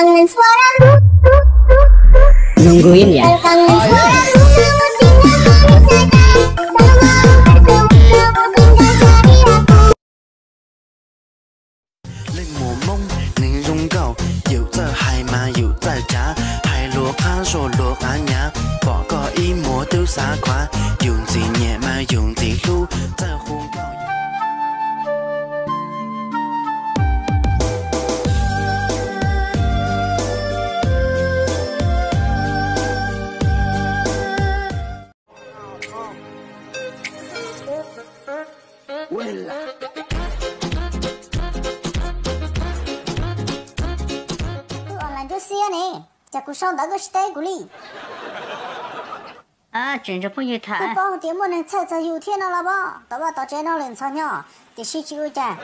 Kangen suara Nungguin ya. kangen suara tinggal cari aku.令我梦宁荣够，有在係馬，有在假，係羅攀索羅眼牙，把個一模都撒款，用字野嘛用字路，在乎高。online就写呢，加ku上那个时代鼓励。啊，真是不一不谈。帮点么能猜猜有天了吧？到吧到这那冷藏呢，得洗几个站。